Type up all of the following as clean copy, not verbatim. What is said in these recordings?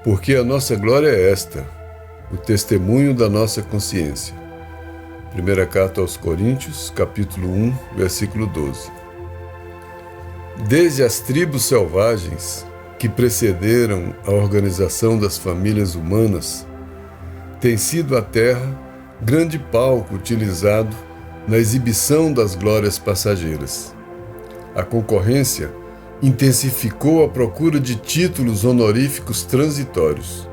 Porque a nossa glória é esta, o testemunho da nossa consciência. Primeira carta aos Coríntios, capítulo 1, versículo 12. Desde as tribos selvagens que precederam a organização das famílias humanas, tem sido a terra grande palco utilizado na exibição das glórias passageiras. A concorrência intensificou a procura de títulos honoríficos transitórios.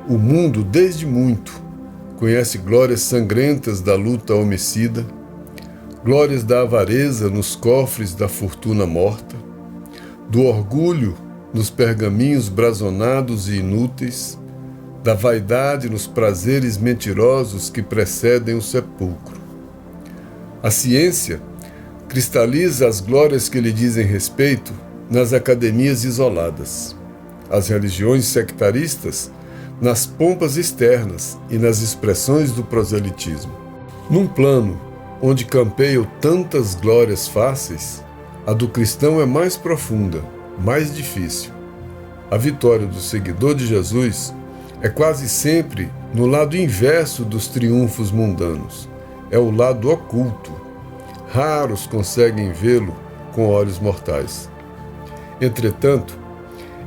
O mundo, desde muito, conhece glórias sangrentas da luta homicida, glórias da avareza nos cofres da fortuna morta, do orgulho nos pergaminhos brazonados e inúteis, da vaidade nos prazeres mentirosos que precedem o sepulcro. A ciência cristaliza as glórias que lhe dizem respeito nas academias isoladas. As religiões sectaristas nas pompas externas e nas expressões do proselitismo. Num plano onde campeiam tantas glórias fáceis, a do cristão é mais profunda, mais difícil. A vitória do seguidor de Jesus é quase sempre no lado inverso dos triunfos mundanos. É o lado oculto. Raros conseguem vê-lo com olhos mortais. Entretanto,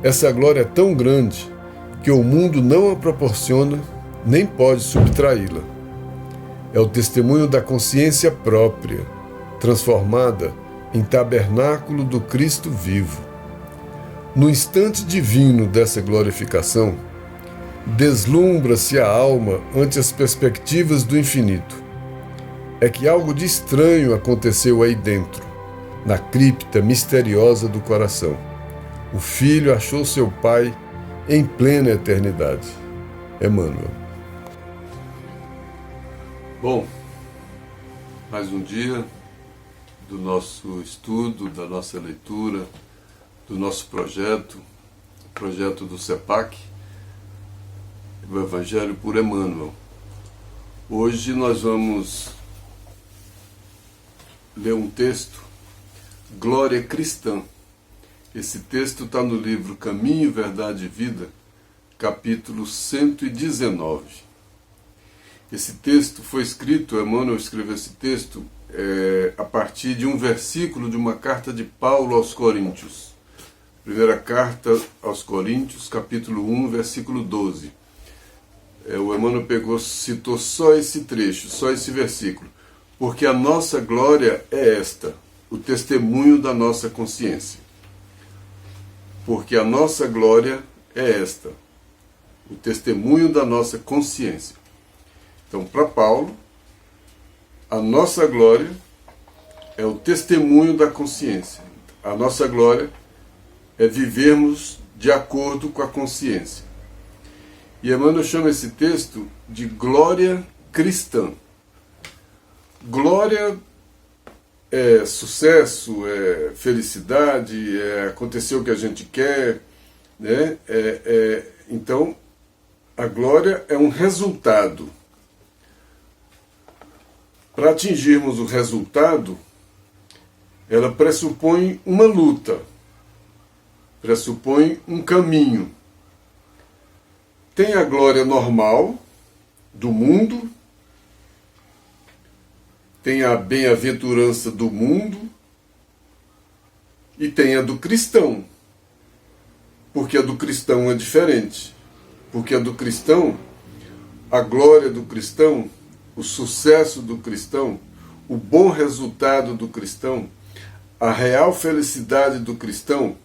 essa glória é tão grande que o mundo não a proporciona nem pode subtraí-la. É o testemunho da consciência própria, transformada em tabernáculo do Cristo vivo. No instante divino dessa glorificação, deslumbra-se a alma ante as perspectivas do infinito. É que algo de estranho aconteceu aí dentro, na cripta misteriosa do coração. O Filho achou seu Pai em plena eternidade. Emmanuel. Bom, mais um dia do nosso estudo, da nossa leitura, do nosso projeto, o projeto do CEPAC, o Evangelho por Emmanuel. Hoje nós vamos ler um texto, Glória Cristã. Esse texto está no livro Caminho, Verdade e Vida, capítulo 119. Esse texto foi escrito, Emmanuel escreveu esse texto a partir de um versículo de uma carta de Paulo aos Coríntios. Primeira carta aos Coríntios, capítulo 1, versículo 12. O Emmanuel citou só esse trecho, só esse versículo. Porque a nossa glória é esta, o testemunho da nossa consciência. Porque a nossa glória é esta, o testemunho da nossa consciência. Então, para Paulo, a nossa glória é o testemunho da consciência. A nossa glória é vivermos de acordo com a consciência. E Emmanuel chama esse texto de glória cristã. Glória é sucesso, é felicidade, é acontecer o que a gente quer, né? Então, a glória é um resultado. Para atingirmos o resultado, ela pressupõe uma luta, pressupõe um caminho. Tem a glória normal do mundo, tem a bem-aventurança do mundo e tem a do cristão. Porque a do cristão é diferente. Porque a do cristão, a glória do cristão, o sucesso do cristão, o bom resultado do cristão, a real felicidade do cristão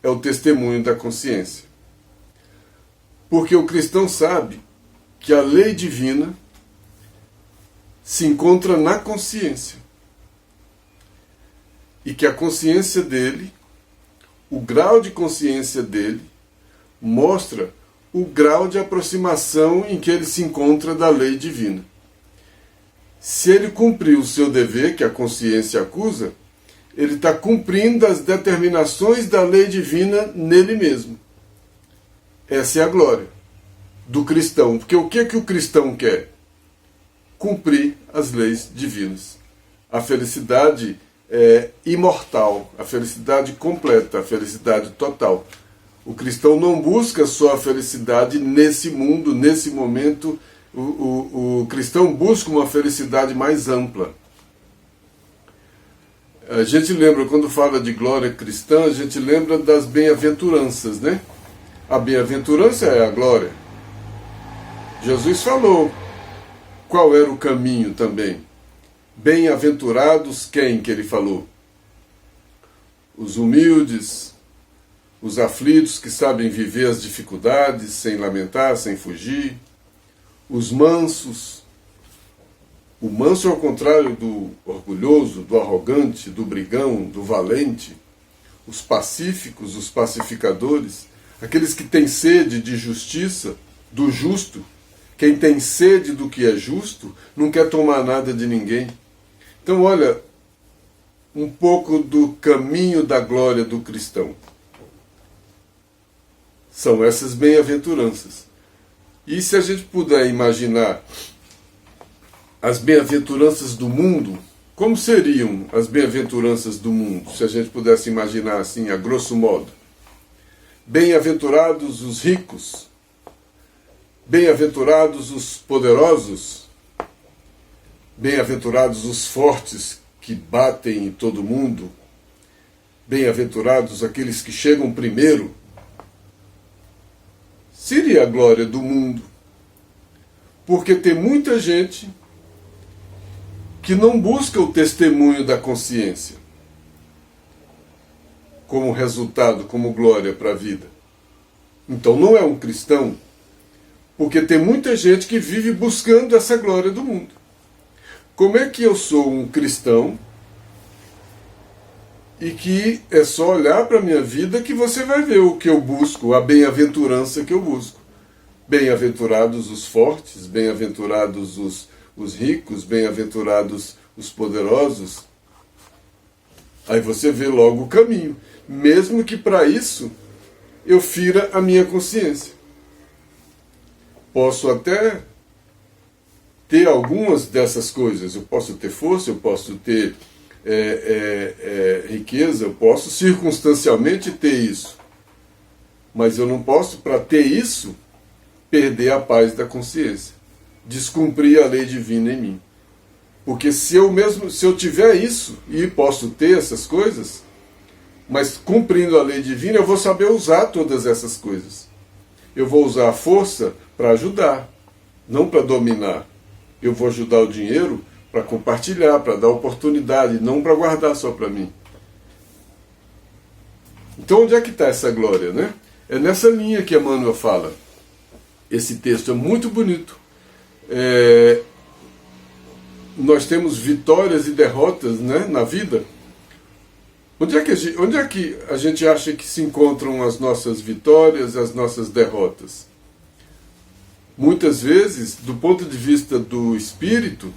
é o testemunho da consciência. Porque o cristão sabe que a lei divina se encontra na consciência. E que a consciência dele, o grau de consciência dele, mostra o grau de aproximação em que ele se encontra da lei divina. Se ele cumprir o seu dever, que a consciência acusa, ele está cumprindo as determinações da lei divina nele mesmo. Essa é a glória do cristão. Porque o que o cristão quer? Cumprir as leis divinas. A felicidade imortal, a felicidade completa, a felicidade total. O cristão não busca só a felicidade nesse mundo, nesse momento. O cristão busca uma felicidade mais ampla. A gente lembra, quando fala de glória cristã, a gente lembra das bem-aventuranças, né? A bem-aventurança é a glória. Jesus falou qual era o caminho também. Bem-aventurados quem que ele falou? Os humildes, os aflitos que sabem viver as dificuldades sem lamentar, sem fugir, os mansos. O manso é ao contrário do orgulhoso, do arrogante, do brigão, do valente. Os pacíficos, os pacificadores, aqueles que têm sede de justiça, do justo. Quem tem sede do que é justo não quer tomar nada de ninguém. Então, olha, um pouco do caminho da glória do cristão. São essas bem-aventuranças. E se a gente puder imaginar as bem-aventuranças do mundo, como seriam as bem-aventuranças do mundo, se a gente pudesse imaginar assim, a grosso modo? Bem-aventurados os ricos, bem-aventurados os poderosos, bem-aventurados os fortes que batem em todo mundo, bem-aventurados aqueles que chegam primeiro. Seria a glória do mundo, porque tem muita gente que não busca o testemunho da consciência como resultado, como glória para a vida. Então não é um cristão, porque tem muita gente que vive buscando essa glória do mundo. Como é que eu sou um cristão e que é só olhar para a minha vida que você vai ver o que eu busco, a bem-aventurança que eu busco? Bem-aventurados os fortes, bem-aventurados os ricos, bem-aventurados os poderosos. Aí você vê logo o caminho, mesmo que para isso eu fira a minha consciência. Posso até ter algumas dessas coisas, eu posso ter força, eu posso ter riqueza, eu posso circunstancialmente ter isso, mas eu não posso, para ter isso, perder a paz da consciência, descumprir a lei divina em mim. Porque se eu tiver isso, e posso ter essas coisas, mas cumprindo a lei divina, eu vou saber usar todas essas coisas. Eu vou usar a força para ajudar, não para dominar. Eu vou ajudar o dinheiro para compartilhar, para dar oportunidade, não para guardar só para mim. Então onde é que está essa glória, né? É nessa linha que Emmanuel fala. Esse texto é muito bonito. Nós temos vitórias e derrotas, né, na vida. Onde é que a gente acha que se encontram as nossas vitórias, as nossas derrotas? Muitas vezes, do ponto de vista do espírito,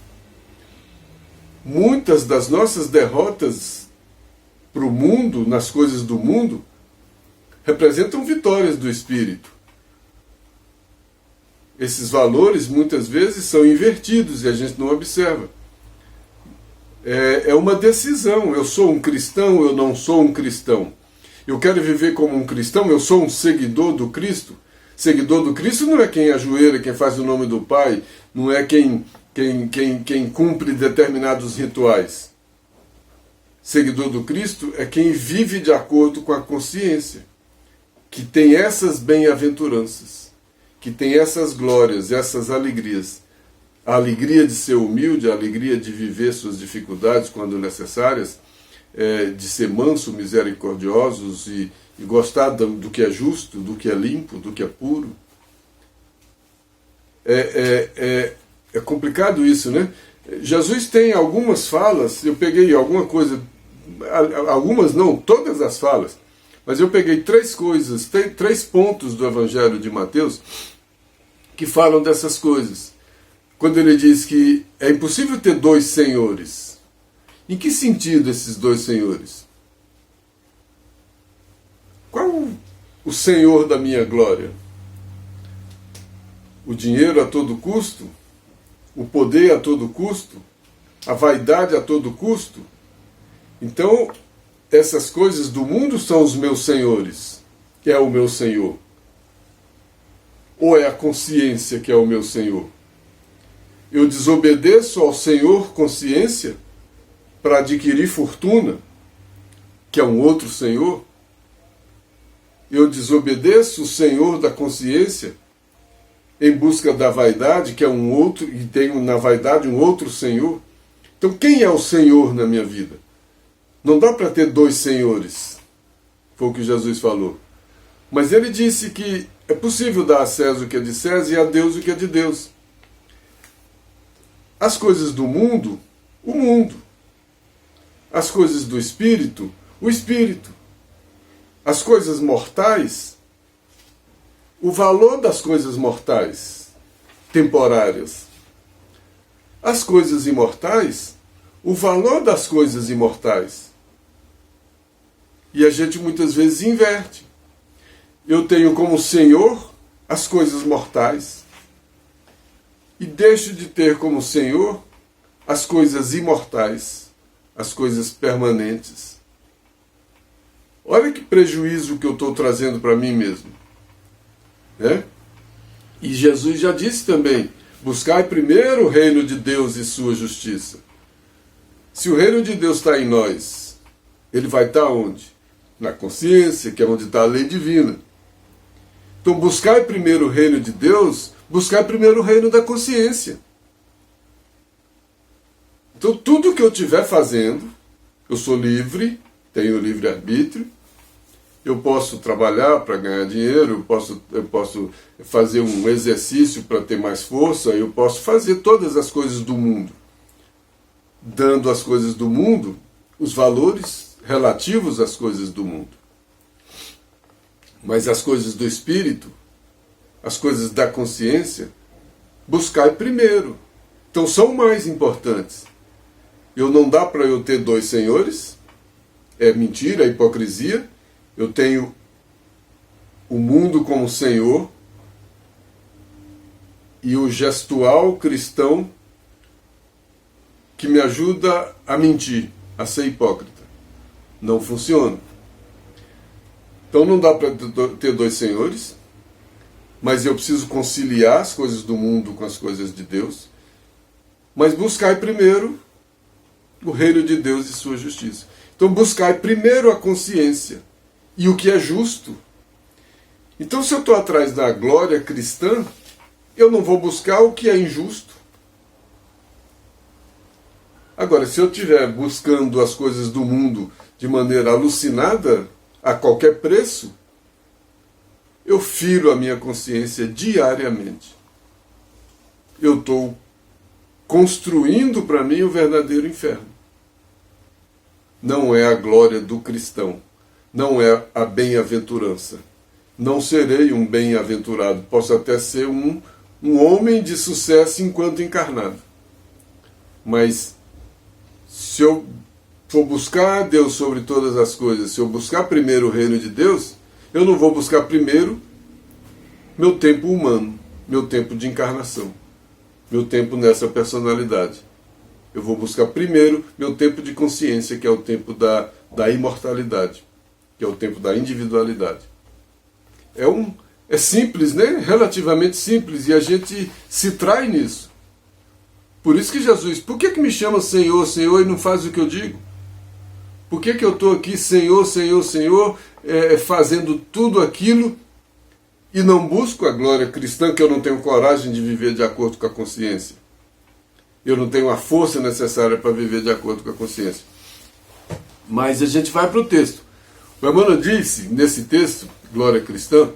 muitas das nossas derrotas para o mundo, nas coisas do mundo, representam vitórias do espírito. Esses valores, muitas vezes, são invertidos e a gente não observa. É uma decisão. Eu sou um cristão, eu não sou um cristão. Eu quero viver como um cristão, eu sou um seguidor do Cristo. Seguidor do Cristo não é quem ajoelha, quem faz o nome do Pai, não é quem cumpre determinados rituais. Seguidor do Cristo é quem vive de acordo com a consciência, que tem essas bem-aventuranças, que tem essas glórias, essas alegrias. A alegria de ser humilde, a alegria de viver suas dificuldades quando necessárias, de ser manso, misericordiosos e gostar do que é justo, do que é limpo, do que é puro. É complicado isso, né? Jesus tem algumas falas, eu peguei alguma coisa, algumas não, todas as falas, mas eu peguei três coisas, três pontos do Evangelho de Mateus que falam dessas coisas. Quando ele diz que é impossível ter dois senhores. Em que sentido esses dois senhores? Qual o senhor da minha glória? O dinheiro a todo custo? O poder a todo custo? A vaidade a todo custo? Então, essas coisas do mundo são os meus senhores, que é o meu Senhor. Ou é a consciência que é o meu Senhor? Eu desobedeço ao Senhor consciência para adquirir fortuna, que é um outro Senhor? Eu desobedeço o Senhor da consciência em busca da vaidade, que é um outro, e tenho na vaidade um outro Senhor? Então quem é o Senhor na minha vida? Não dá para ter dois senhores, foi o que Jesus falou. Mas ele disse que é possível dar a César o que é de César e a Deus o que é de Deus. As coisas do mundo, o mundo. As coisas do espírito, o espírito. As coisas mortais, o valor das coisas mortais, temporárias. As coisas imortais, o valor das coisas imortais. E a gente muitas vezes inverte. Eu tenho como Senhor as coisas mortais e deixo de ter como Senhor as coisas imortais, as coisas permanentes. Olha que prejuízo que eu estou trazendo para mim mesmo. Né? E Jesus já disse também, buscai primeiro o reino de Deus e sua justiça. Se o reino de Deus está em nós, ele vai estar onde? Na consciência, que é onde está a lei divina. Então, buscar primeiro o reino de Deus, buscar primeiro o reino da consciência. Então, tudo que eu estiver fazendo, eu sou livre, tenho livre-arbítrio, eu posso trabalhar para ganhar dinheiro, eu posso fazer um exercício para ter mais força, eu posso fazer todas as coisas do mundo, dando às coisas do mundo os valores relativos às coisas do mundo. Mas as coisas do espírito, as coisas da consciência, buscai primeiro. Então são mais importantes. Não dá para eu ter dois senhores, é mentira, é hipocrisia. Eu tenho o mundo como senhor e o gestual cristão que me ajuda a mentir, a ser hipócrita. Não funciona. Então não dá para ter dois senhores, mas eu preciso conciliar as coisas do mundo com as coisas de Deus. Mas buscai primeiro o reino de Deus e sua justiça. Então buscai primeiro a consciência e o que é justo. Então se eu estou atrás da glória cristã, eu não vou buscar o que é injusto. Agora, se eu estiver buscando as coisas do mundo de maneira alucinada, a qualquer preço, eu firo a minha consciência diariamente. Eu estou construindo para mim o verdadeiro inferno. Não é a glória do cristão, não é a bem-aventurança. Não serei um bem-aventurado, posso até ser um homem de sucesso enquanto encarnado. Mas se eu for buscar Deus sobre todas as coisas, se eu buscar primeiro o reino de Deus, eu não vou buscar primeiro meu tempo humano, meu tempo de encarnação, meu tempo nessa personalidade. Eu vou buscar primeiro meu tempo de consciência, que é o tempo da imortalidade, que é o tempo da individualidade. É simples, né? Relativamente simples, e a gente se trai nisso. Por isso que Jesus, por que me chama Senhor, Senhor, e não faz o que eu digo? Por que eu estou aqui, Senhor, Senhor, Senhor, fazendo tudo aquilo e não busco a glória cristã, que eu não tenho coragem de viver de acordo com a consciência? Eu não tenho a força necessária para viver de acordo com a consciência. Mas a gente vai para o texto. O Emmanuel disse, nesse texto, glória cristã,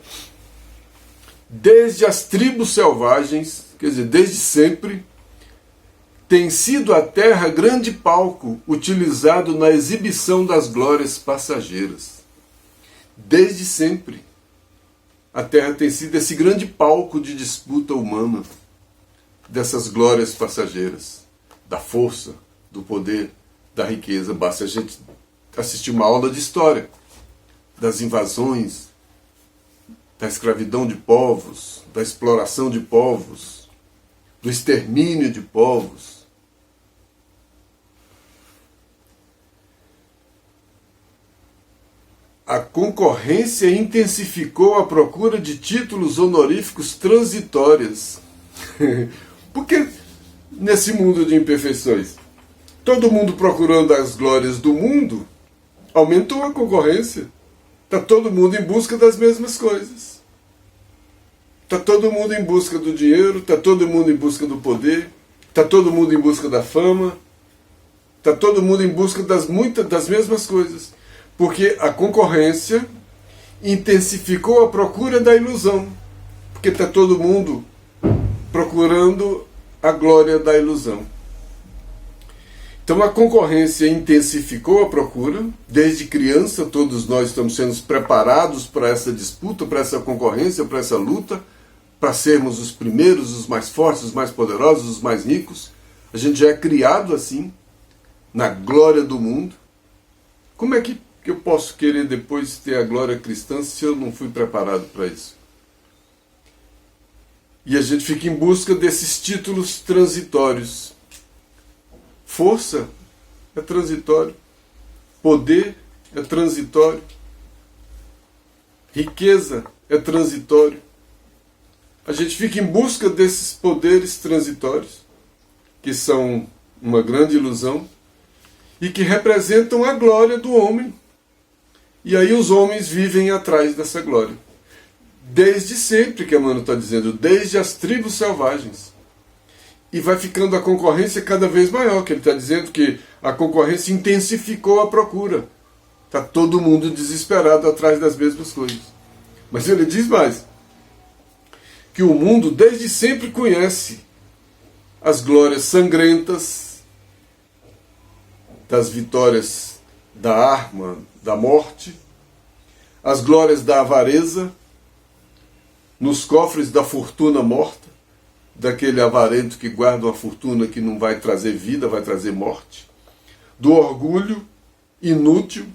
desde as tribos selvagens, quer dizer, desde sempre, tem sido a terra grande palco utilizado na exibição das glórias passageiras. Desde sempre, a terra tem sido esse grande palco de disputa humana, dessas glórias passageiras, da força, do poder, da riqueza. Basta a gente assistir uma aula de história, das invasões, da escravidão de povos, da exploração de povos, do extermínio de povos. a concorrência intensificou a procura de títulos honoríficos transitórios. Porque nesse mundo de imperfeições, todo mundo procurando as glórias do mundo, aumentou a concorrência. Está todo mundo em busca das mesmas coisas. Está todo mundo em busca do dinheiro, está todo mundo em busca do poder, está todo mundo em busca da fama, está todo mundo em busca das mesmas coisas. Porque a concorrência intensificou a procura da ilusão. Porque está todo mundo procurando a glória da ilusão. Então a concorrência intensificou a procura. Desde criança todos nós estamos sendo preparados para essa disputa, para essa concorrência, para essa luta, para sermos os primeiros, os mais fortes, os mais poderosos, os mais ricos. A gente já é criado assim, na glória do mundo. Como é que eu posso querer depois ter a glória cristã se eu não fui preparado para isso? E a gente fica em busca desses títulos transitórios. Força é transitório. Poder é transitório. Riqueza é transitório. A gente fica em busca desses poderes transitórios, que são uma grande ilusão, e que representam a glória do homem. E aí os homens vivem atrás dessa glória. Desde sempre, que Emmanuel está dizendo, desde as tribos selvagens. E vai ficando a concorrência cada vez maior, que ele está dizendo que a concorrência intensificou a procura. Está todo mundo desesperado atrás das mesmas coisas. Mas ele diz mais, que o mundo desde sempre conhece as glórias sangrentas das vitórias da arma, da morte, as glórias da avareza, nos cofres da fortuna morta, daquele avarento que guarda uma fortuna que não vai trazer vida, vai trazer morte, do orgulho inútil,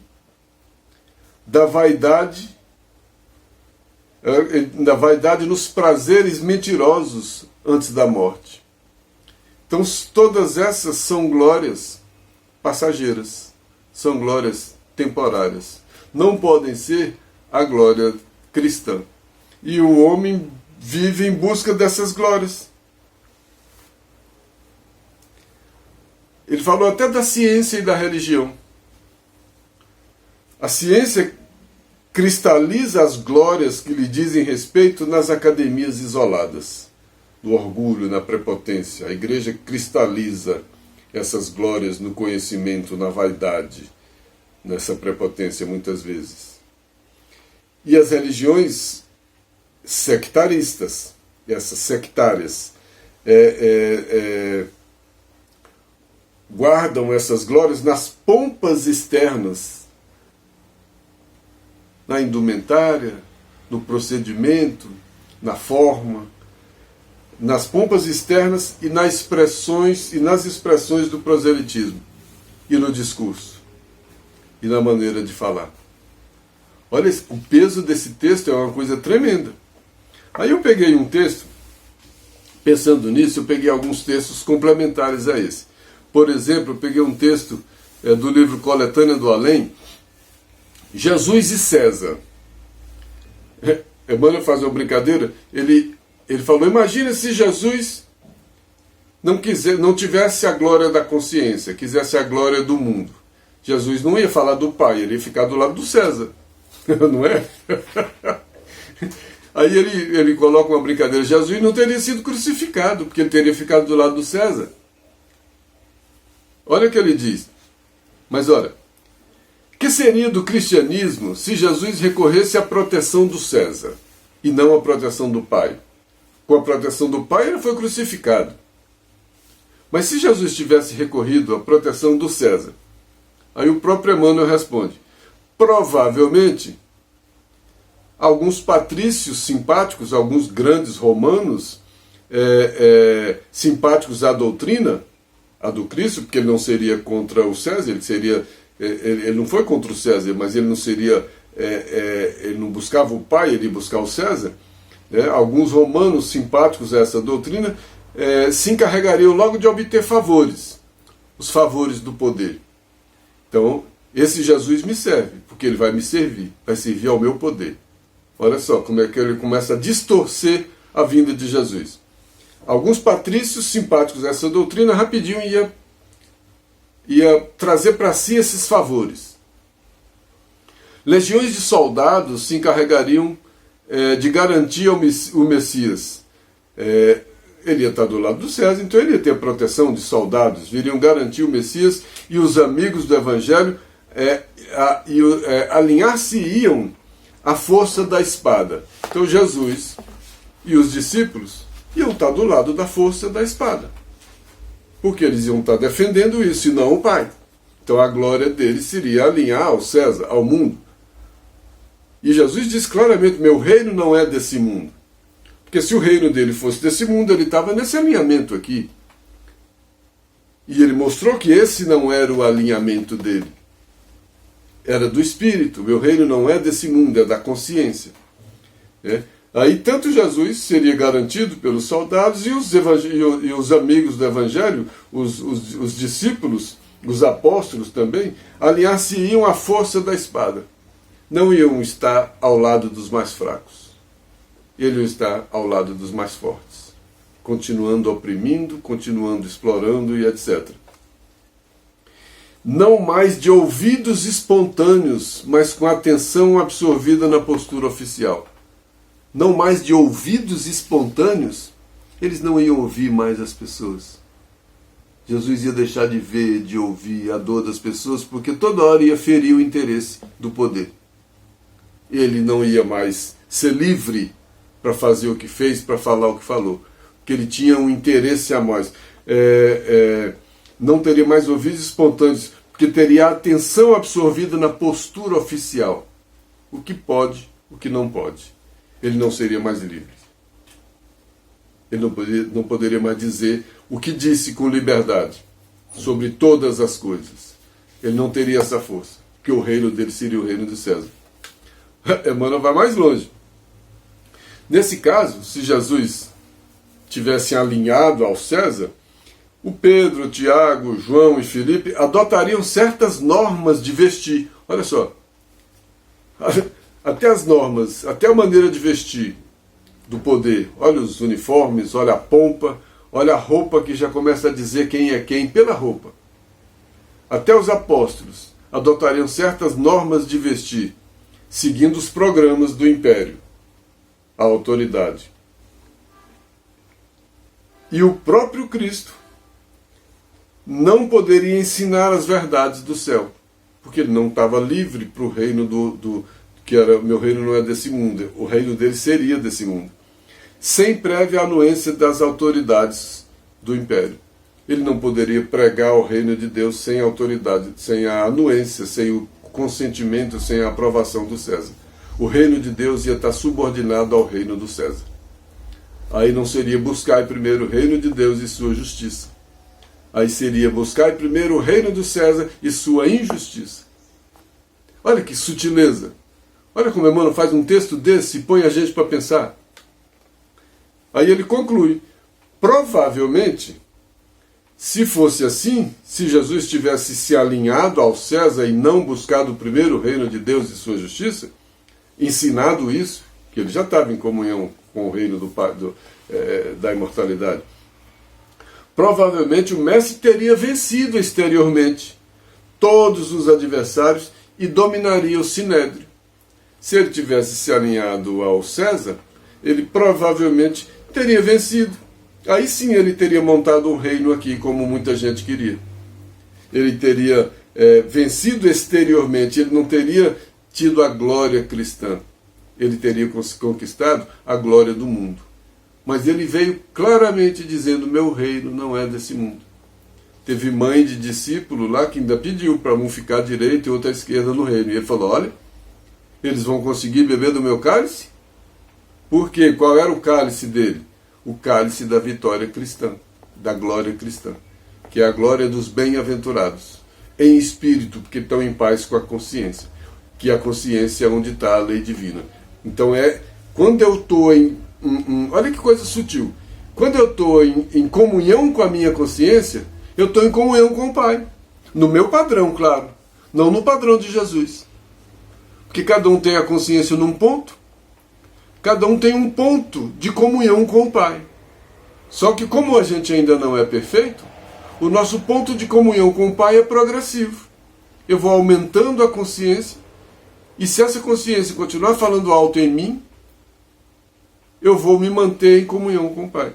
da vaidade nos prazeres mentirosos antes da morte. Então todas essas são glórias passageiras, são glórias temporárias. Não podem ser a glória cristã. E o homem vive em busca dessas glórias. Ele falou até da ciência e da religião. A ciência cristaliza as glórias que lhe dizem respeito nas academias isoladas, no orgulho, na prepotência. A igreja cristaliza essas glórias no conhecimento, na vaidade, nessa prepotência muitas vezes. E as religiões sectaristas, essas sectárias, guardam essas glórias nas pompas externas, na indumentária, no procedimento, na forma, nas pompas externas e nas expressões do proselitismo, e no discurso, e na maneira de falar. Olha, o peso desse texto é uma coisa tremenda. Aí eu peguei um texto, pensando nisso, eu peguei alguns textos complementares a esse. Por exemplo, eu peguei um texto do livro Coletânea do Além, Jesus e César. Emmanuel faz uma brincadeira, ele falou, imagina se Jesus não tivesse a glória da consciência, quisesse a glória do mundo. Jesus não ia falar do Pai, ele ia ficar do lado do César. Não é? Aí ele coloca uma brincadeira, Jesus não teria sido crucificado, porque ele teria ficado do lado do César. Olha o que ele diz. Mas olha, que seria do cristianismo se Jesus recorresse à proteção do César e não à proteção do Pai? Com a proteção do Pai ele foi crucificado. Mas se Jesus tivesse recorrido à proteção do César, aí o próprio Emmanuel responde, provavelmente alguns patrícios simpáticos, alguns grandes romanos simpáticos à doutrina, a do Cristo, porque ele não seria contra o César, ele não foi contra o César, mas ele não seria, ele não buscava o Pai, ele ia buscar o César. Alguns romanos simpáticos a essa doutrina se encarregariam logo de obter favores, os favores do poder. Então, esse Jesus me serve, porque ele vai me servir, vai servir ao meu poder. Olha só como é que ele começa a distorcer a vinda de Jesus. Alguns patrícios simpáticos a essa doutrina rapidinho ia trazer para si esses favores. Legiões de soldados se encarregariam de garantir o Messias. Ele ia estar do lado do César, então ele ia ter a proteção de soldados, viriam garantir o Messias, e os amigos do Evangelho alinhar-se-iam à força da espada. Então Jesus e os discípulos iam estar do lado da força da espada, porque eles iam estar defendendo isso, e não o Pai. Então a glória deles seria alinhar ao César, ao mundo. E Jesus diz claramente: meu reino não é desse mundo. Porque se o reino dele fosse desse mundo, ele estava nesse alinhamento aqui. E ele mostrou que esse não era o alinhamento dele. Era do Espírito. Meu reino não é desse mundo, é da consciência. Aí tanto Jesus seria garantido pelos soldados, e os amigos do Evangelho, os discípulos, os apóstolos também, alinhar-se-iam à força da espada. Não iam estar ao lado dos mais fracos. Ele ia estar ao lado dos mais fortes, continuando oprimindo, continuando explorando e etc. Não mais de ouvidos espontâneos, mas com atenção absorvida na postura oficial. Não mais de ouvidos espontâneos, eles não iam ouvir mais as pessoas. Jesus ia deixar de ver, de ouvir a dor das pessoas, porque toda hora ia ferir o interesse do poder. Ele não ia mais ser livre para fazer o que fez, para falar o que falou, porque ele tinha um interesse a mais. Não teria mais ouvidos espontâneos, porque teria a atenção absorvida na postura oficial. O que pode, o que não pode. Ele não seria mais livre. Ele não poderia mais dizer o que disse com liberdade sobre todas as coisas. Ele não teria essa força, porque o reino dele seria o reino de César. Emmanuel vai mais longe. Nesse caso, se Jesus tivesse alinhado ao César, o Pedro, o Tiago, o João e Filipe adotariam certas normas de vestir. Olha só, até as normas, até a maneira de vestir do poder. Olha os uniformes, olha a pompa, olha a roupa, que já começa a dizer quem é quem pela roupa. Até os apóstolos adotariam certas normas de vestir, seguindo os programas do império, a autoridade. E o próprio Cristo não poderia ensinar as verdades do céu, porque ele não estava livre para o reino que era: meu reino não é desse mundo, o reino dele seria desse mundo, sem prévia anuência das autoridades do império. Ele não poderia pregar o reino de Deus sem autoridade, sem a anuência, sem o consentimento, sem a aprovação do César. O reino de Deus ia estar subordinado ao reino do César. Aí não seria buscar primeiro o reino de Deus e sua justiça. Aí seria buscar primeiro o reino do César e sua injustiça. Olha que sutileza. Olha como Emmanuel faz um texto desse e põe a gente para pensar. Aí ele conclui: provavelmente, se fosse assim, se Jesus tivesse se alinhado ao César e não buscado primeiro o reino de Deus e sua justiça, ensinado isso, que ele já estava em comunhão com o reino da imortalidade, provavelmente o mestre teria vencido exteriormente todos os adversários e dominaria o sinédrio. Se ele tivesse se alinhado ao César, ele provavelmente teria vencido. Aí sim ele teria montado um reino aqui, como muita gente queria. Ele teria vencido exteriormente, ele não teria tido a glória cristã. Ele teria conquistado a glória do mundo. Mas ele veio claramente dizendo: meu reino não é desse mundo. Teve mãe de discípulo lá que ainda pediu para um ficar à direita e outro à esquerda no reino. E ele falou: olha, eles vão conseguir beber do meu cálice? Por quê? Qual era o cálice dele? O cálice da vitória cristã, da glória cristã, que é a glória dos bem-aventurados, em espírito, porque estão em paz com a consciência, que a consciência é onde está a lei divina. Então quando eu estou olha que coisa sutil, quando eu estou em comunhão com a minha consciência, eu estou em comunhão com o Pai, no meu padrão, claro, não no padrão de Jesus. Porque cada um tem a consciência num ponto, cada um tem um ponto de comunhão com o Pai. Só que como a gente ainda não é perfeito, o nosso ponto de comunhão com o Pai é progressivo. Eu vou aumentando a consciência, e se essa consciência continuar falando alto em mim, eu vou me manter em comunhão com o Pai.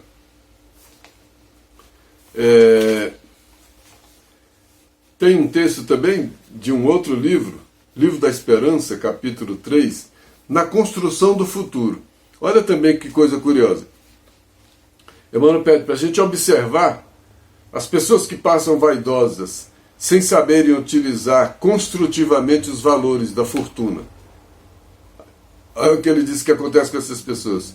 Tem um texto também de um outro livro, Livro da Esperança, capítulo 3, na construção do futuro. Olha também que coisa curiosa. Emmanuel pede para a gente observar as pessoas que passam vaidosas, sem saberem utilizar construtivamente os valores da fortuna. Olha o que ele diz que acontece com essas pessoas.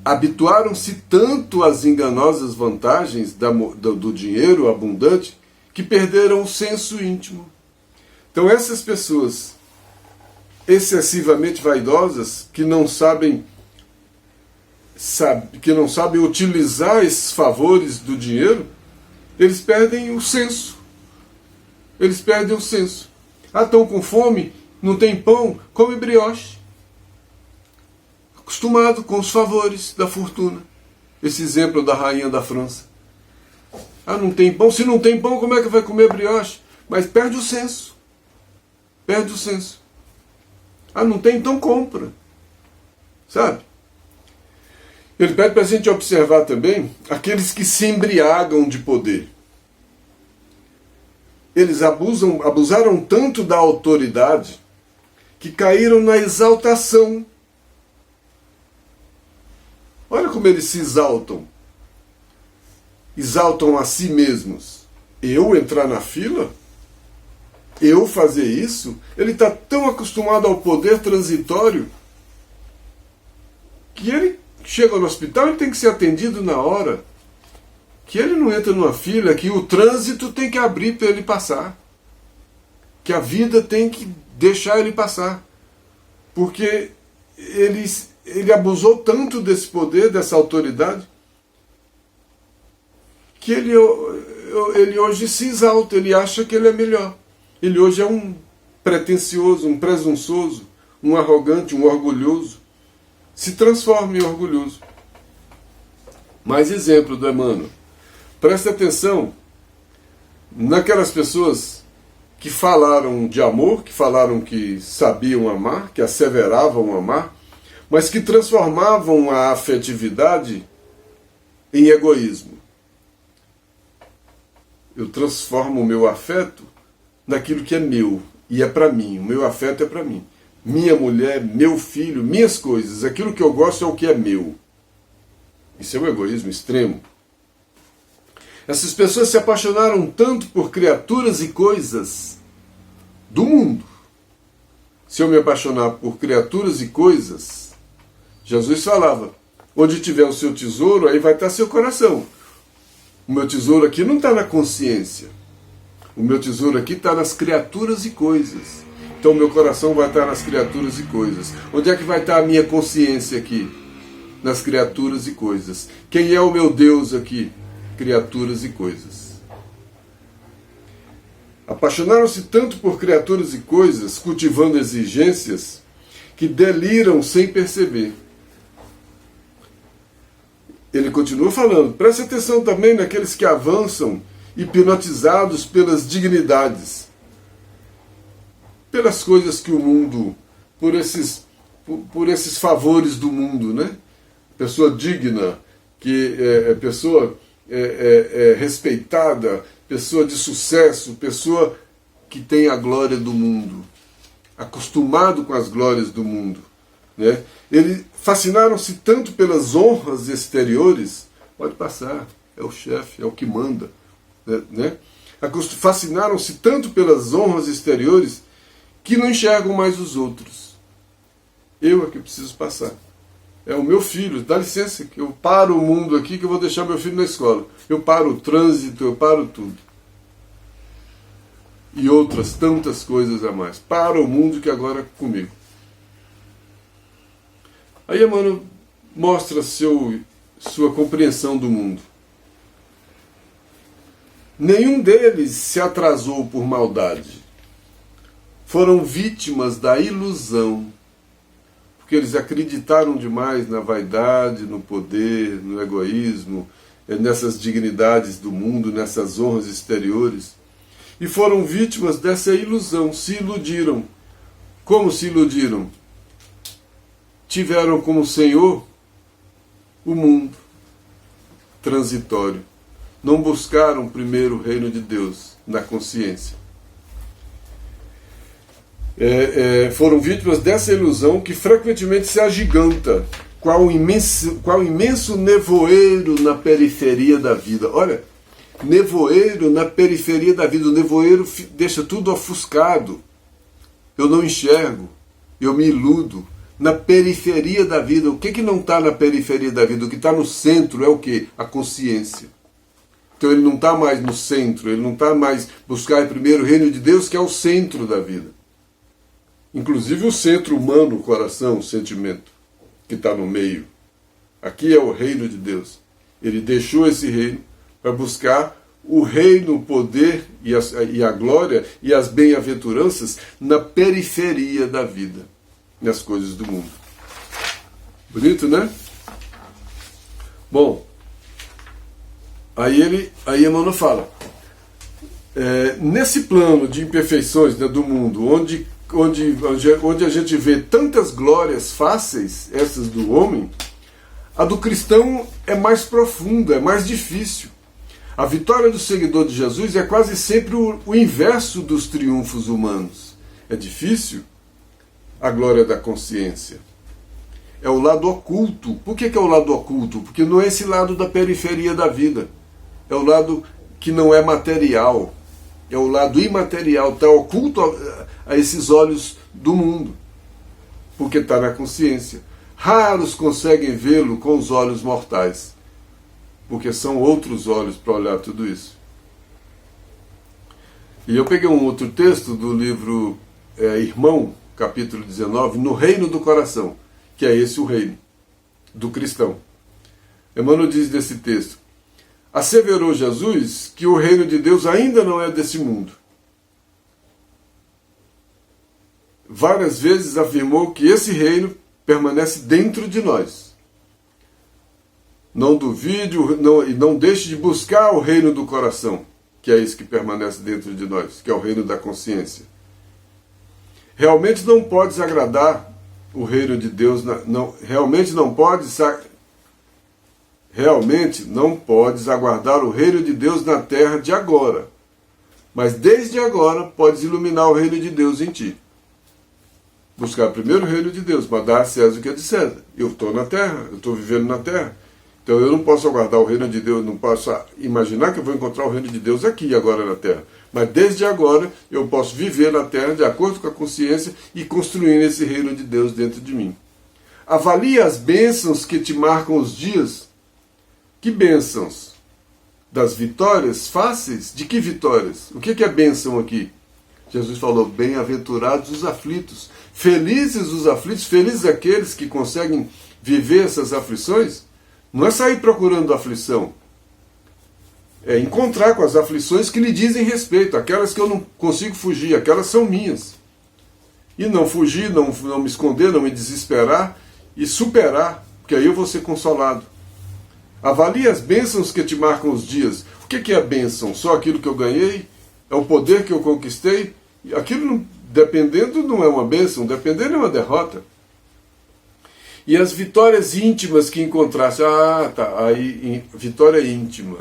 Habituaram-se tanto às enganosas vantagens do dinheiro abundante que perderam o senso íntimo. Então essas pessoas excessivamente vaidosas, que não sabem utilizar esses favores do dinheiro, eles perdem o senso. Eles perdem o senso. Estão com fome, não tem pão, come brioche. Acostumado com os favores da fortuna. Esse exemplo da rainha da França. Não tem pão. Se não tem pão, como é que vai comer brioche? Mas perde o senso. Perde o senso. Não tem, então compra. Sabe? Ele pede para a gente observar também aqueles que se embriagam de poder. Eles abusaram tanto da autoridade que caíram na exaltação. Olha como eles se exaltam. Exaltam a si mesmos. Eu entrar na fila? Eu fazer isso? Ele está tão acostumado ao poder transitório que ele chega no hospital e tem que ser atendido na hora. Que ele não entra numa fila, que o trânsito tem que abrir para ele passar. Que a vida tem que deixar ele passar. Porque ele abusou tanto desse poder, dessa autoridade, que ele hoje se exalta, ele acha que ele é melhor. Ele hoje é um pretensioso, um presunçoso, um arrogante, um orgulhoso. Se transforma em orgulhoso. Mais exemplo do Emmanuel. Preste atenção naquelas pessoas que falaram de amor, que falaram que sabiam amar, que asseveravam amar, mas que transformavam a afetividade em egoísmo. Eu transformo o meu afeto naquilo que é meu, e é para mim, o meu afeto é para mim. Minha mulher, meu filho, minhas coisas, aquilo que eu gosto é o que é meu. Isso é um egoísmo extremo. Essas pessoas se apaixonaram tanto por criaturas e coisas do mundo. Se eu me apaixonar por criaturas e coisas, Jesus falava, onde tiver o seu tesouro, aí vai estar seu coração. O meu tesouro aqui não está na consciência. O meu tesouro aqui está nas criaturas e coisas. Então o meu coração vai estar nas criaturas e coisas. Onde é que vai estar a minha consciência aqui? Nas criaturas e coisas. Quem é o meu Deus aqui? Criaturas e coisas. Apaixonaram-se tanto por criaturas e coisas, cultivando exigências, que deliram sem perceber. Ele continua falando, preste atenção também naqueles que avançam, hipnotizados pelas dignidades, pelas coisas que o mundo, por esses favores do mundo, né? Pessoa digna, que é pessoa respeitada, pessoa de sucesso, pessoa que tem a glória do mundo, acostumado com as glórias do mundo, né? Eles fascinaram-se tanto pelas honras exteriores, pode passar, é o chefe, é o que manda, né? Fascinaram-se tanto pelas honras exteriores que não enxergam mais os outros. Eu é que preciso passar. É o meu filho, dá licença, que eu paro o mundo aqui, que eu vou deixar meu filho na escola. Eu paro o trânsito, eu paro tudo. E outras tantas coisas a mais. Para o mundo que agora é comigo. Aí Emmanuel mostra sua compreensão do mundo. Nenhum deles se atrasou por maldade. foram vítimas da ilusão, porque eles acreditaram demais na vaidade, no poder, no egoísmo, nessas dignidades do mundo, nessas honras exteriores, e foram vítimas dessa ilusão, se iludiram. Como se iludiram? Tiveram como Senhor o mundo transitório. Não buscaram primeiro o reino de Deus na consciência. Foram vítimas dessa ilusão que frequentemente se agiganta, qual imenso nevoeiro na periferia da vida. Olha, nevoeiro na periferia da vida. O nevoeiro deixa tudo ofuscado. Eu não enxergo, eu me iludo. Na periferia da vida. O que não está na periferia da vida? O que está no centro é o quê? A consciência. Então ele não está mais no centro, ele não está mais buscar primeiro o reino de Deus, que é o centro da vida. Inclusive o centro humano, o coração, o sentimento, que está no meio. Aqui é o reino de Deus. Ele deixou esse reino para buscar o reino, o poder e a glória e as bem-aventuranças na periferia da vida, nas coisas do mundo. Bonito, né? Bom, aí Emmanuel fala, nesse plano de imperfeições, né, do mundo, onde a gente vê tantas glórias fáceis, essas do homem, a do cristão é mais profunda, é mais difícil. A vitória do seguidor de Jesus é quase sempre o inverso dos triunfos humanos. É difícil a glória da consciência. É o lado oculto. Por que é o lado oculto? Porque não é esse lado da periferia da vida. É o lado que não é material. É o lado imaterial. Está oculto a esses olhos do mundo. Porque está na consciência. Raros conseguem vê-lo com os olhos mortais. Porque são outros olhos para olhar tudo isso. E eu peguei um outro texto do livro Irmão, capítulo 19, no reino do coração, que é esse o reino do cristão. Emmanuel diz desse texto: asseverou Jesus que o reino de Deus ainda não é desse mundo. Várias vezes afirmou que esse reino permanece dentro de nós. Não duvide e não deixe de buscar o reino do coração, que é esse que permanece dentro de nós, que é o reino da consciência. Realmente não podes agradar o reino de Deus, realmente não podes aguardar o reino de Deus na terra de agora, mas desde agora podes iluminar o reino de Deus em ti. Buscar primeiro o reino de Deus, mas dar a César o que é de César. Eu estou na terra, eu estou vivendo na terra. Então eu não posso aguardar o reino de Deus, não posso imaginar que eu vou encontrar o reino de Deus aqui agora na terra. Mas desde agora eu posso viver na terra de acordo com a consciência e construir esse reino de Deus dentro de mim. Avalie as bênçãos que te marcam os dias. Que bênçãos? Das vitórias fáceis? De que vitórias? O que é bênção aqui? Jesus falou, bem-aventurados os aflitos. Felizes os aflitos, felizes aqueles que conseguem viver essas aflições. Não é sair procurando aflição. É encontrar com as aflições que lhe dizem respeito. Aquelas que eu não consigo fugir, aquelas são minhas. E não fugir, não me esconder, não me desesperar e superar, porque aí eu vou ser consolado. Avalie as bênçãos que te marcam os dias. O que é a bênção? Só aquilo que eu ganhei? É o poder que eu conquistei? Aquilo, dependendo, não é uma bênção, dependendo é uma derrota. E as vitórias íntimas que encontrasse. Aí vitória íntima.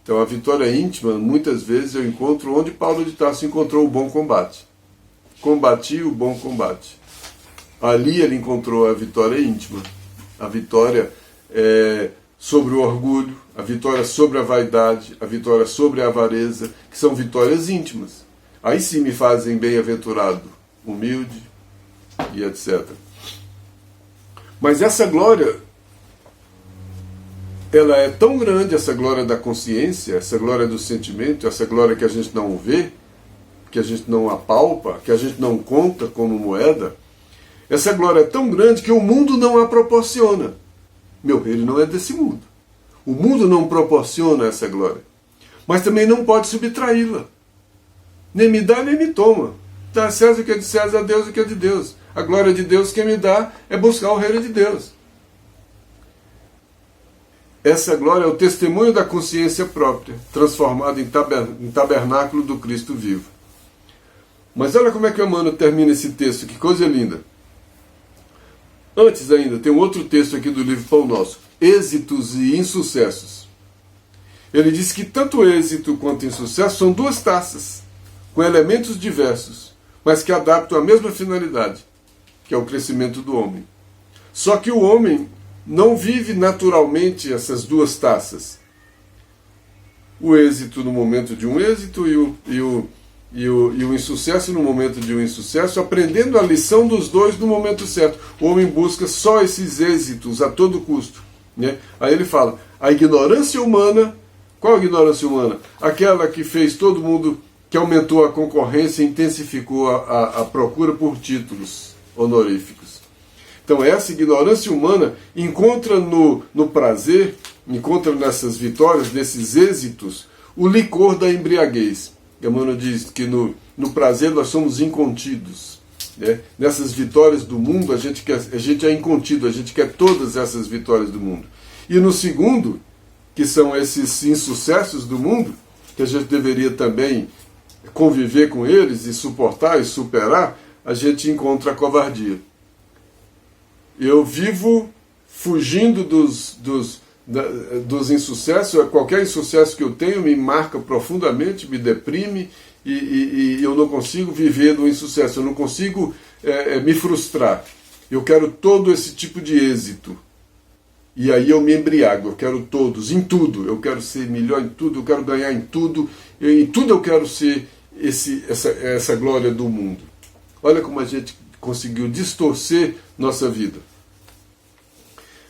Então a vitória íntima, muitas vezes eu encontro onde Paulo de Tarso encontrou o bom combate. Combati o bom combate. Ali ele encontrou a vitória íntima. A vitória sobre o orgulho, a vitória sobre a vaidade, a vitória sobre a avareza, que são vitórias íntimas. Aí sim me fazem bem-aventurado, humilde e etc. Mas essa glória, ela é tão grande, essa glória da consciência, essa glória do sentimento, essa glória que a gente não vê, que a gente não apalpa, que a gente não conta como moeda, essa glória é tão grande que o mundo não a proporciona. Meu reino não é desse mundo. O mundo não proporciona essa glória. Mas também não pode subtraí-la. Nem me dá, nem me toma. Dá a César o que é de César, a Deus o que é de Deus. A glória de Deus quem me dá é buscar o reino de Deus. Essa glória é o testemunho da consciência própria, transformada em tabernáculo do Cristo vivo. Mas olha como é que Emmanuel termina esse texto, que coisa linda. Antes ainda, tem um outro texto aqui do livro Pão Nosso, êxitos e insucessos. Ele diz que tanto êxito quanto insucesso são duas taças, com elementos diversos, mas que adaptam a mesma finalidade, que é o crescimento do homem. Só que o homem não vive naturalmente essas duas taças. O êxito no momento de um êxito e o insucesso no momento de um insucesso, aprendendo a lição dos dois no momento certo. O homem busca só esses êxitos a todo custo, né? Aí ele fala, a ignorância humana, qual a ignorância humana? Aquela que fez todo mundo, que aumentou a concorrência e intensificou a procura por títulos honoríficos. Então essa ignorância humana encontra no prazer, encontra nessas vitórias, nesses êxitos, o licor da embriaguez. Emmanuel diz que no prazer nós somos incontidos, né? Nessas vitórias do mundo a gente é incontido, a gente quer todas essas vitórias do mundo. E no segundo, que são esses insucessos do mundo, que a gente deveria também conviver com eles e suportar e superar, a gente encontra a covardia. Eu vivo fugindo dos insucessos. Qualquer insucesso que eu tenho me marca profundamente, me deprime, e eu não consigo viver do insucesso, eu não consigo me frustrar. Eu quero todo esse tipo de êxito. E aí eu me embriago, eu quero todos, em tudo. Eu quero ser melhor em tudo, eu quero ganhar em tudo eu quero ser essa glória do mundo. Olha como a gente conseguiu distorcer nossa vida.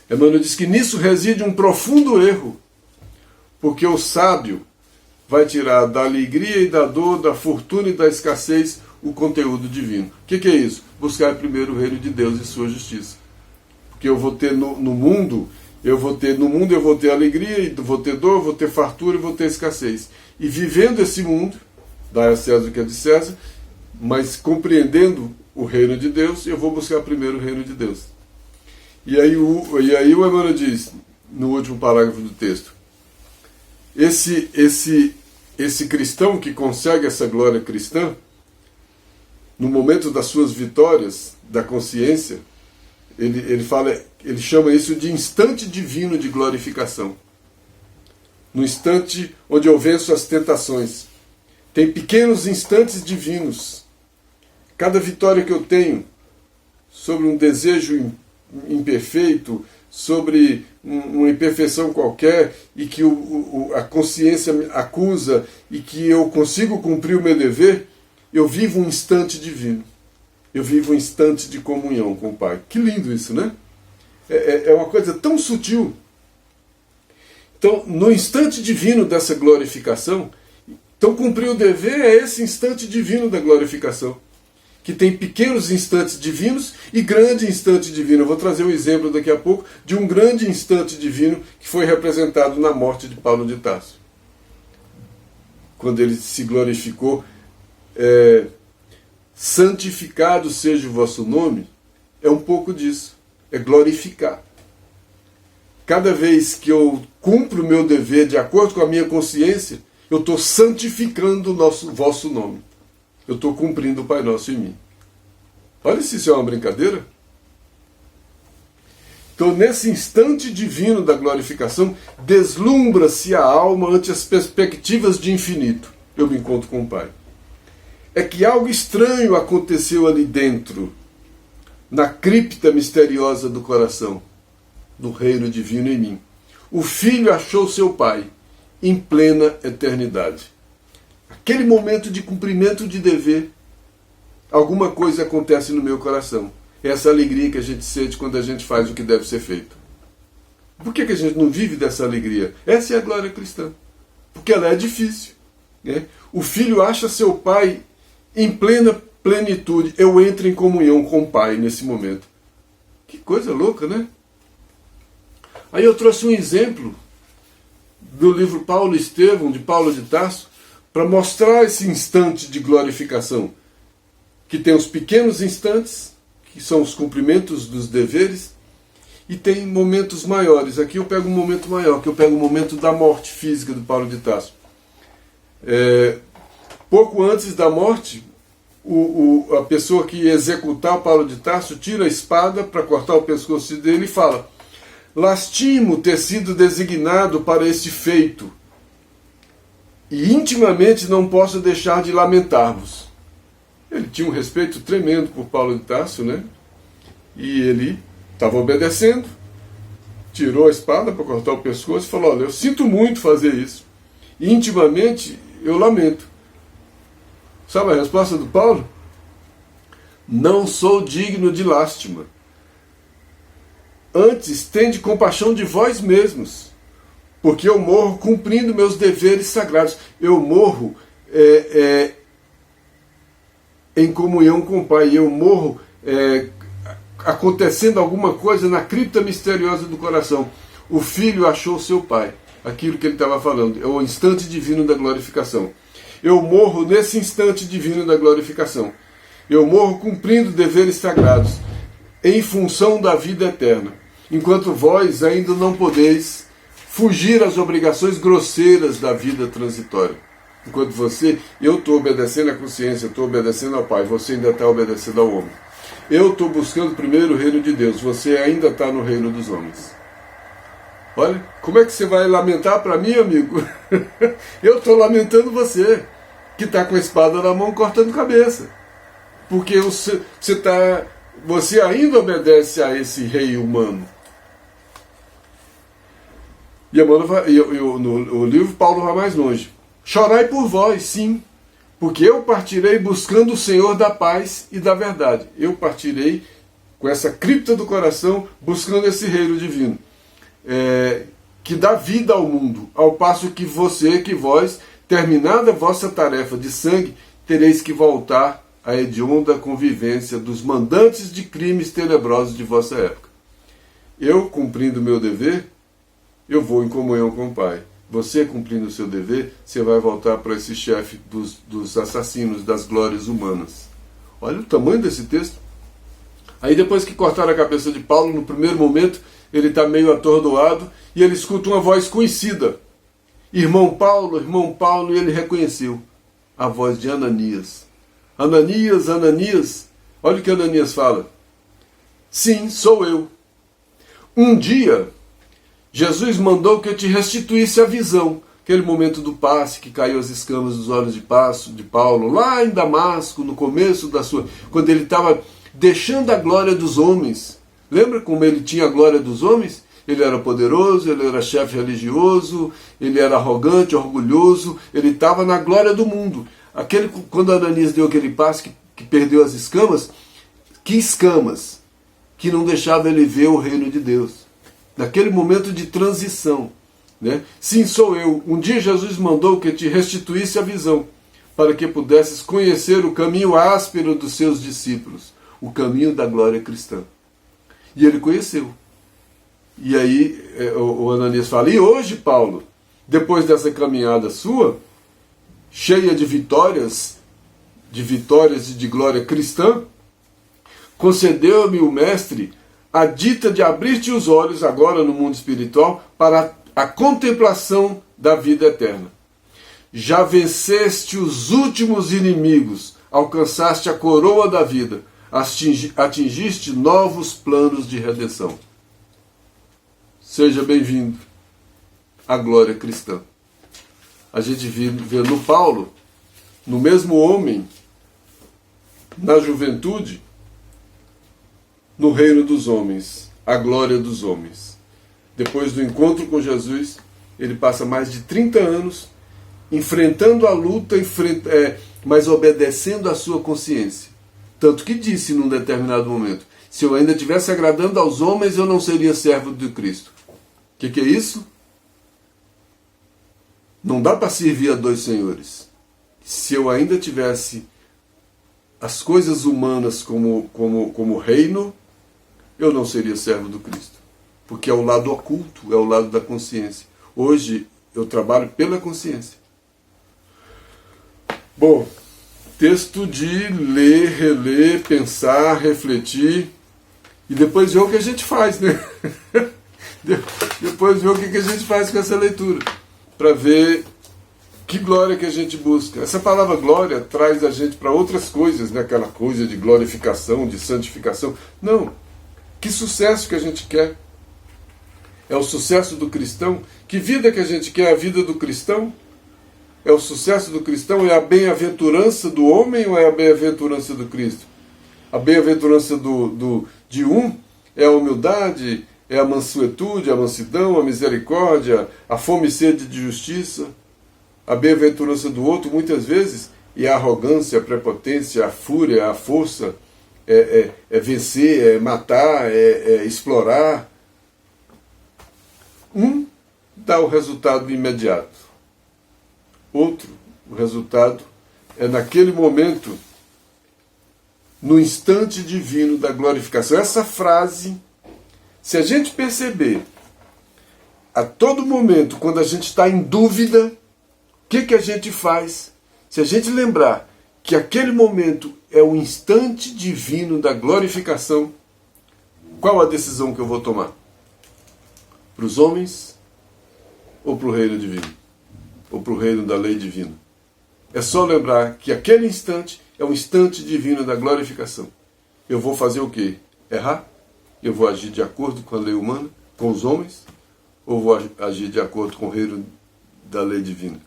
Emmanuel diz que nisso reside um profundo erro, porque o sábio vai tirar da alegria e da dor, da fortuna e da escassez o conteúdo divino. O que é isso? Buscar primeiro o reino de Deus e sua justiça. Porque eu vou ter no mundo eu vou ter alegria, e vou ter dor, vou ter fartura e vou ter escassez. E vivendo esse mundo, dá a César o que é de César, mas compreendendo o reino de Deus, eu vou buscar primeiro o reino de Deus. E aí o Emmanuel diz, no último parágrafo do texto, esse cristão que consegue essa glória cristã, no momento das suas vitórias, da consciência, ele chama isso de instante divino de glorificação. No instante onde eu venço as tentações. Tem pequenos instantes divinos. Cada vitória que eu tenho sobre um desejo imperfeito, sobre uma imperfeição qualquer, e que a consciência me acusa, e que eu consigo cumprir o meu dever, eu vivo um instante divino. Eu vivo um instante de comunhão com o Pai. Que lindo isso, né? É uma coisa tão sutil. Então, no instante divino dessa glorificação, então cumprir o dever é esse instante divino da glorificação, que tem pequenos instantes divinos e grande instante divino. Eu vou trazer um exemplo daqui a pouco de um grande instante divino que foi representado na morte de Paulo de Tarso. Quando ele se glorificou, santificado seja o vosso nome, é um pouco disso, é glorificar. Cada vez que eu cumpro o meu dever de acordo com a minha consciência, eu estou santificando o vosso nome. Eu estou cumprindo o Pai Nosso em mim. Olha se isso é uma brincadeira. Então, nesse instante divino da glorificação, deslumbra-se a alma ante as perspectivas de infinito. Eu me encontro com o Pai. É que algo estranho aconteceu ali dentro, na cripta misteriosa do coração, do reino divino em mim. O Filho achou seu Pai em plena eternidade. Aquele momento de cumprimento de dever, alguma coisa acontece no meu coração. É essa alegria que a gente sente quando a gente faz o que deve ser feito. Por que a gente não vive dessa alegria? Essa é a glória cristã. Porque ela é difícil, né? O Filho acha seu Pai em plena plenitude. Eu entro em comunhão com o Pai nesse momento. Que coisa louca, né? Aí eu trouxe um exemplo do livro Paulo e Estevão, de Paulo de Tarso, para mostrar esse instante de glorificação. que tem os pequenos instantes, que são os cumprimentos dos deveres, e tem momentos maiores. Aqui eu pego um momento maior, que eu pego o momento da morte física do Paulo de Tarso. Pouco antes da morte, a pessoa que ia executar o Paulo de Tarso tira a espada para cortar o pescoço dele e fala: lastimo ter sido designado para este feito, e intimamente não posso deixar de lamentar-vos. Ele tinha um respeito tremendo por Paulo de Tarso, né? E ele estava obedecendo, tirou a espada para cortar o pescoço e falou: olha, eu sinto muito fazer isso, e intimamente eu lamento. Sabe a resposta do Paulo? Não sou digno de lástima. Antes, tende compaixão de vós mesmos, porque eu morro cumprindo meus deveres sagrados. Eu morro em comunhão com o Pai. Eu morro acontecendo alguma coisa na cripta misteriosa do coração. O Filho achou seu Pai. Aquilo que ele estava falando. É o instante divino da glorificação. Eu morro nesse instante divino da glorificação. Eu morro cumprindo deveres sagrados, em função da vida eterna. Enquanto vós ainda não podeis fugir às obrigações grosseiras da vida transitória. Enquanto eu estou obedecendo à consciência, eu estou obedecendo ao Pai, você ainda está obedecendo ao homem. Eu estou buscando primeiro o reino de Deus, você ainda está no reino dos homens. Olha, como é que você vai lamentar para mim, amigo? Eu estou lamentando você, que está com a espada na mão cortando cabeça. Porque você ainda obedece a esse rei humano. E no livro Paulo vai mais longe. Chorai por vós, sim, porque eu partirei buscando o Senhor da paz e da verdade. Eu partirei com essa cripta do coração, buscando esse reino divino, que dá vida ao mundo, ao passo que vós, terminada a vossa tarefa de sangue, tereis que voltar à hedionda convivência dos mandantes de crimes tenebrosos de vossa época. Eu, cumprindo o meu dever, eu vou em comunhão com o Pai. Você, cumprindo o seu dever, você vai voltar para esse chefe dos assassinos, das glórias humanas. Olha o tamanho desse texto. Aí depois que cortaram a cabeça de Paulo, no primeiro momento, ele está meio atordoado, e ele escuta uma voz conhecida. Irmão Paulo, e ele reconheceu a voz de Ananias. Ananias, Ananias. Olha o que Ananias fala. Sim, sou eu. Um dia, Jesus mandou que eu te restituísse a visão. Aquele momento do passe, que caiu as escamas dos olhos de Paulo, lá em Damasco, no começo quando ele estava deixando a glória dos homens. Lembra como ele tinha a glória dos homens? Ele era poderoso, ele era chefe religioso, ele era arrogante, orgulhoso, ele estava na glória do mundo. Quando Ananias deu aquele passe que perdeu as escamas, que escamas? Que não deixava ele ver o reino de Deus. Naquele momento de transição. Né? Sim, sou eu. Um dia Jesus mandou que te restituísse a visão, para que pudesses conhecer o caminho áspero dos seus discípulos, o caminho da glória cristã. E ele conheceu. E aí o Ananias fala: e hoje, Paulo, depois dessa caminhada sua, cheia de vitórias e de glória cristã, concedeu-me o Mestre a dita de abrir-te os olhos agora no mundo espiritual para a contemplação da vida eterna. Já venceste os últimos inimigos, alcançaste a coroa da vida, atingiste novos planos de redenção. Seja bem-vindo à glória cristã. A gente vê no Paulo, no mesmo homem, na juventude, no reino dos homens, a glória dos homens. Depois do encontro com Jesus, ele passa mais de 30 anos enfrentando a luta, mas obedecendo à sua consciência. Tanto que disse num determinado momento: se eu ainda estivesse agradando aos homens, eu não seria servo de Cristo. O que é isso? Não dá para servir a dois senhores. Se eu ainda tivesse as coisas humanas como reino, eu não seria servo do Cristo. Porque é o lado oculto, é o lado da consciência. Hoje eu trabalho pela consciência. Bom, texto de ler, reler, pensar, refletir e depois ver o que a gente faz, né? Depois ver o que a gente faz com essa leitura, para ver que glória que a gente busca. Essa palavra glória traz a gente para outras coisas, né? Aquela coisa de glorificação, de santificação. Não. Que sucesso que a gente quer. É o sucesso do cristão. Que vida que a gente quer? A vida do cristão? É o sucesso do cristão? É a bem-aventurança do homem ou é a bem-aventurança do Cristo? A bem-aventurança de um é a humildade, é a mansuetude, a mansidão, a misericórdia, a fome e sede de justiça. A bem-aventurança do outro, muitas vezes, é a arrogância, a prepotência, a fúria, a força, é vencer, é matar, é explorar. Um dá o resultado imediato. Outro, o resultado é naquele momento, no instante divino da glorificação. Essa frase, se a gente perceber a todo momento, quando a gente está em dúvida, o que a gente faz? Se a gente lembrar que aquele momento é o instante divino da glorificação, qual a decisão que eu vou tomar? Para os homens ou para o reino divino? Ou para o reino da lei divina? É só lembrar que aquele instante é o instante divino da glorificação. Eu vou fazer o quê? Errar? Eu vou agir de acordo com a lei humana, com os homens? Ou vou agir de acordo com o reino da lei divina?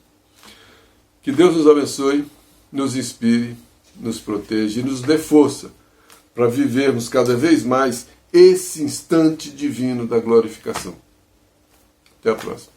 Que Deus nos abençoe, nos inspire, nos proteja e nos dê força para vivermos cada vez mais esse instante divino da glorificação. Até a próxima.